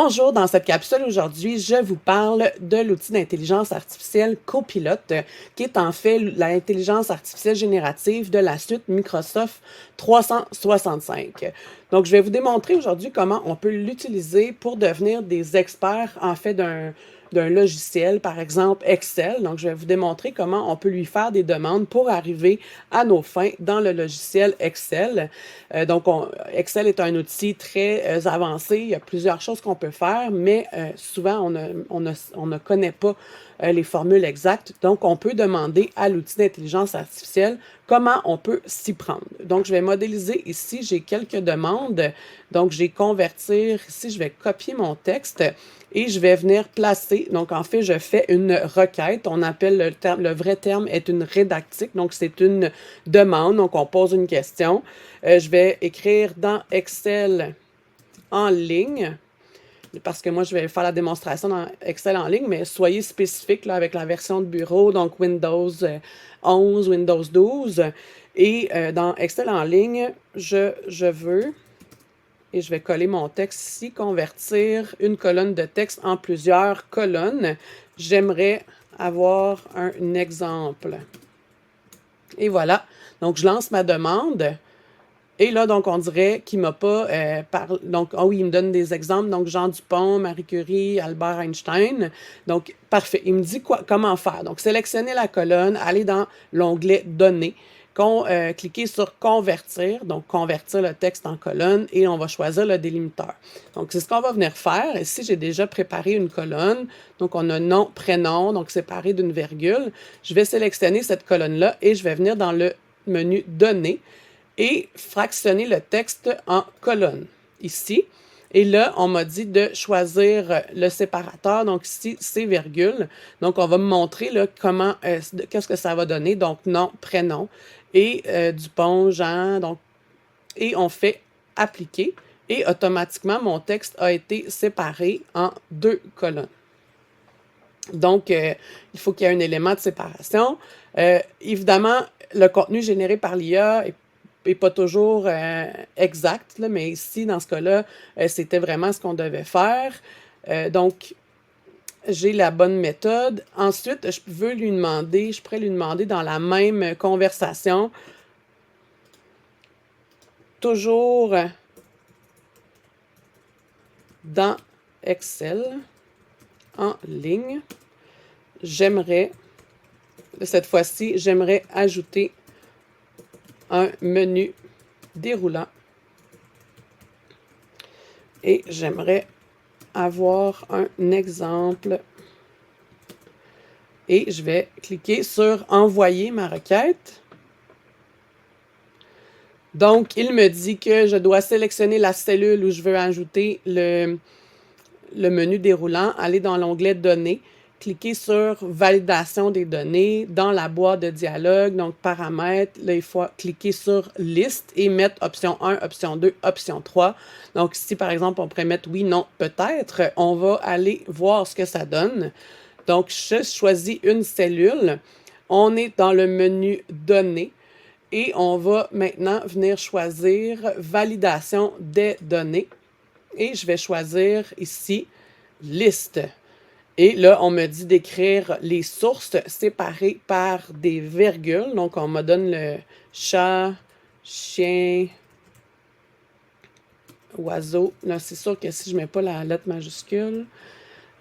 Bonjour, dans cette capsule aujourd'hui, je vous parle de l'outil d'intelligence artificielle Copilot, qui est en fait l'intelligence artificielle générative de la suite Microsoft 365. Donc, je vais vous démontrer aujourd'hui comment on peut l'utiliser pour devenir des experts en fait d'un logiciel, par exemple Excel. Donc, je vais vous démontrer comment on peut lui faire des demandes pour arriver à nos fins dans le logiciel Excel. Excel est un outil très avancé. Il y a plusieurs choses qu'on peut faire, mais souvent, on ne connaît pas les formules exactes. Donc, on peut demander à l'outil d'intelligence artificielle comment on peut s'y prendre. Donc, je vais modéliser ici, j'ai quelques demandes. Donc, je vais convertir, ici, je vais copier mon texte et je vais venir placer. Donc, en fait, je fais une requête. On appelle le vrai terme est une rédactique. Donc, c'est une demande. Donc, on pose une question. Je vais écrire dans Excel en ligne, parce que moi, je vais faire la démonstration dans Excel en ligne, mais soyez spécifique là, avec la version de bureau, donc Windows 11, Windows 12. Et dans Excel en ligne, je veux, et je vais coller mon texte ici, convertir une colonne de texte en plusieurs colonnes. J'aimerais avoir un exemple. Et voilà. Donc, je lance ma demande. Et là, donc, on dirait qu'il ne m'a pas parlé. Donc, ah oui, il me donne des exemples. Donc, Jean Dupont, Marie Curie, Albert Einstein. Donc, parfait. Il me dit comment faire. Donc, sélectionnez la colonne, allez dans l'onglet Données, cliquez sur Convertir. Donc, convertir le texte en colonne et on va choisir le délimiteur. Donc, c'est ce qu'on va venir faire. Ici, j'ai déjà préparé une colonne. Donc, on a nom, prénom, donc séparé d'une virgule. Je vais sélectionner cette colonne-là et je vais venir dans le menu Données et fractionner le texte en colonnes, ici. Et là, on m'a dit de choisir le séparateur. Donc ici, c'est virgule. Donc, on va me montrer là, qu'est-ce que ça va donner. Donc, nom, prénom. Et Dupont, Jean. Donc, et on fait appliquer. Et automatiquement, mon texte a été séparé en deux colonnes. Donc, il faut qu'il y ait un élément de séparation. Évidemment, le contenu généré par l'IA n'est pas toujours exact, là, mais ici, dans ce cas-là, c'était vraiment ce qu'on devait faire. Donc, j'ai la bonne méthode. Ensuite, je pourrais lui demander dans la même conversation, toujours dans Excel, en ligne, cette fois-ci, j'aimerais ajouter un menu déroulant et j'aimerais avoir un exemple et je vais cliquer sur envoyer ma requête. Donc, il me dit que je dois sélectionner la cellule où je veux ajouter le menu déroulant, aller dans l'onglet données, cliquer sur validation des données dans la boîte de dialogue, donc paramètres. Là, il faut cliquer sur liste et mettre option 1, option 2, option 3. Donc, ici, par exemple, on pourrait mettre oui, non, peut-être. On va aller voir ce que ça donne. Donc, je choisis une cellule. On est dans le menu données et on va maintenant venir choisir validation des données. Et je vais choisir ici liste. Et là, on me dit d'écrire les sources séparées par des virgules. Donc, on me donne le chat, chien, oiseau. Là, c'est sûr que si je ne mets pas la lettre majuscule,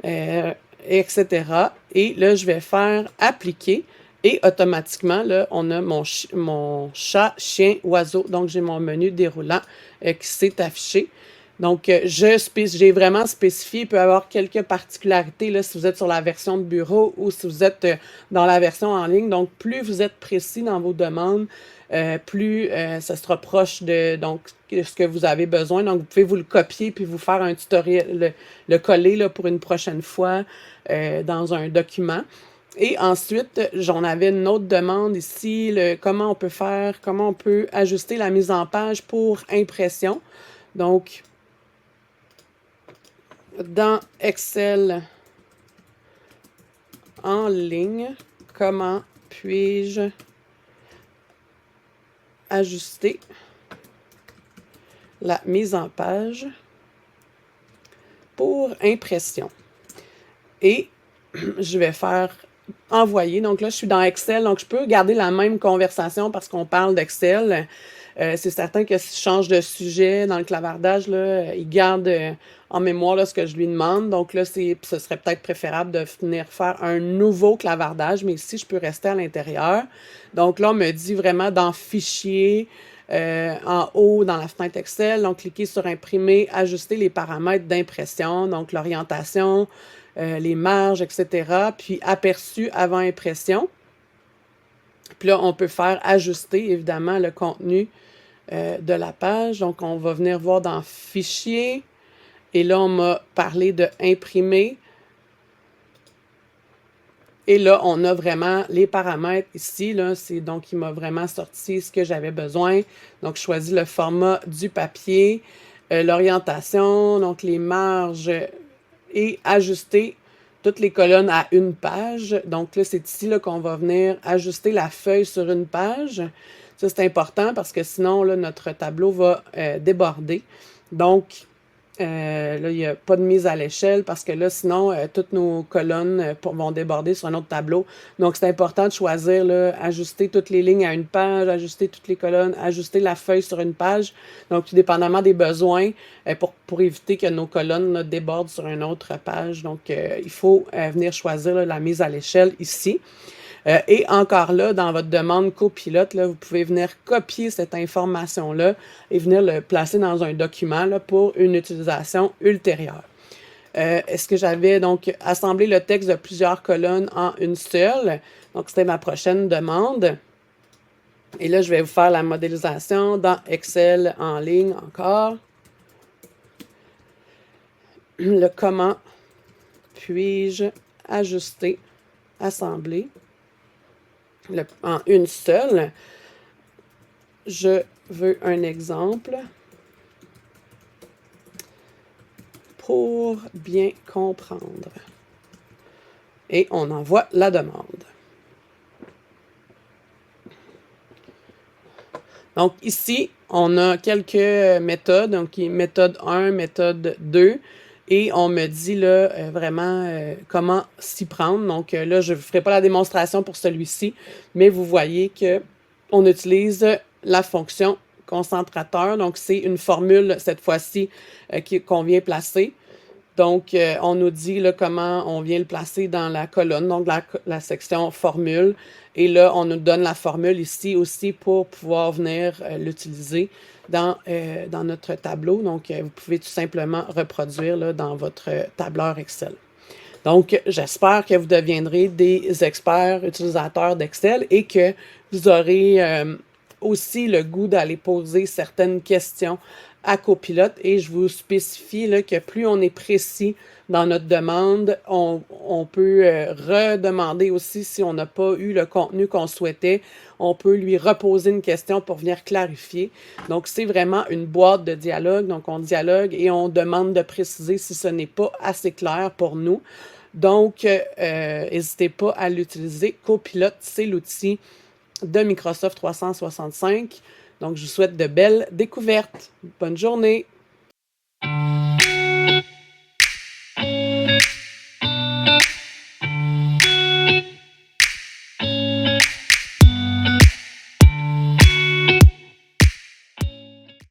etc. Et là, je vais faire appliquer. Et automatiquement, là, on a mon chat, chien, oiseau. Donc, j'ai mon menu déroulant qui s'est affiché. Donc, j'ai vraiment spécifié. Il peut y avoir quelques particularités là, si vous êtes sur la version de bureau ou si vous êtes dans la version en ligne. Donc, plus vous êtes précis dans vos demandes, plus ça se rapproche de ce que vous avez besoin. Donc, vous pouvez vous le copier puis vous faire un tutoriel, le coller là, pour une prochaine fois dans un document. Et ensuite, j'en avais une autre demande ici, comment on peut ajuster la mise en page pour impression. Donc, dans Excel en ligne, comment puis-je ajuster la mise en page pour impression. Et je vais faire envoyer. Donc là, je suis dans Excel, donc je peux garder la même conversation parce qu'on parle d'Excel. C'est certain que si je change de sujet dans le clavardage, là, il garde en mémoire là, ce que je lui demande. Donc là, ce serait peut-être préférable de venir faire un nouveau clavardage, mais ici, je peux rester à l'intérieur. Donc là, on me dit vraiment dans Fichier, en haut dans la fenêtre Excel, donc cliquez sur Imprimer, ajuster les paramètres d'impression, donc l'orientation, les marges, etc. Puis Aperçu avant impression. Puis là, on peut faire ajuster, évidemment, le contenu de la page. Donc, on va venir voir dans Fichier. Et là, on m'a parlé de imprimer. Et là, on a vraiment les paramètres ici. Là, donc, il m'a vraiment sorti ce que j'avais besoin. Donc, je choisis le format du papier, l'orientation, donc les marges et ajuster toutes les colonnes à une page. Donc là, c'est ici là, qu'on va venir ajuster la feuille sur une page. Ça, c'est important parce que sinon, là, notre tableau va déborder. Donc, là, il n'y a pas de mise à l'échelle parce que là, sinon, toutes nos colonnes vont déborder sur un autre tableau. Donc, c'est important de choisir, là, ajuster toutes les lignes à une page, ajuster toutes les colonnes, ajuster la feuille sur une page. Donc, tout dépendamment des besoins, pour éviter que nos colonnes là, débordent sur une autre page. Donc, il faut venir choisir là, la mise à l'échelle ici. Et encore là, dans votre demande copilote, là, vous pouvez venir copier cette information-là et venir le placer dans un document là, pour une utilisation ultérieure. Est-ce que j'avais donc assemblé le texte de plusieurs colonnes en une seule? Donc, c'était ma prochaine demande. Et là, je vais vous faire la modélisation dans Excel en ligne encore. Le comment puis-je ajuster, assembler en une seule. Je veux un exemple pour bien comprendre. Et on envoie la demande. Donc ici, on a quelques méthodes. Donc méthode 1, méthode 2. Et on me dit là vraiment comment s'y prendre. Donc là, je ne ferai pas la démonstration pour celui-ci, mais vous voyez qu'on utilise la fonction concentrateur. Donc c'est une formule cette fois-ci qu'on vient placer. Donc on nous dit là, comment on vient le placer dans la colonne, donc la section formule. Et là, on nous donne la formule ici aussi pour pouvoir venir l'utiliser dans notre tableau. Donc, vous pouvez tout simplement reproduire là, dans votre tableur Excel. Donc, j'espère que vous deviendrez des experts utilisateurs d'Excel et que vous aurez aussi le goût d'aller poser certaines questions à Copilote. Et je vous spécifie là, que plus on est précis dans notre demande, on peut redemander aussi si on n'a pas eu le contenu qu'on souhaitait. On peut lui reposer une question pour venir clarifier. Donc, c'est vraiment une boîte de dialogue. Donc, on dialogue et on demande de préciser si ce n'est pas assez clair pour nous. Donc, n'hésitez pas à l'utiliser. Copilote, c'est l'outil de Microsoft 365. Donc, je vous souhaite de belles découvertes. Bonne journée!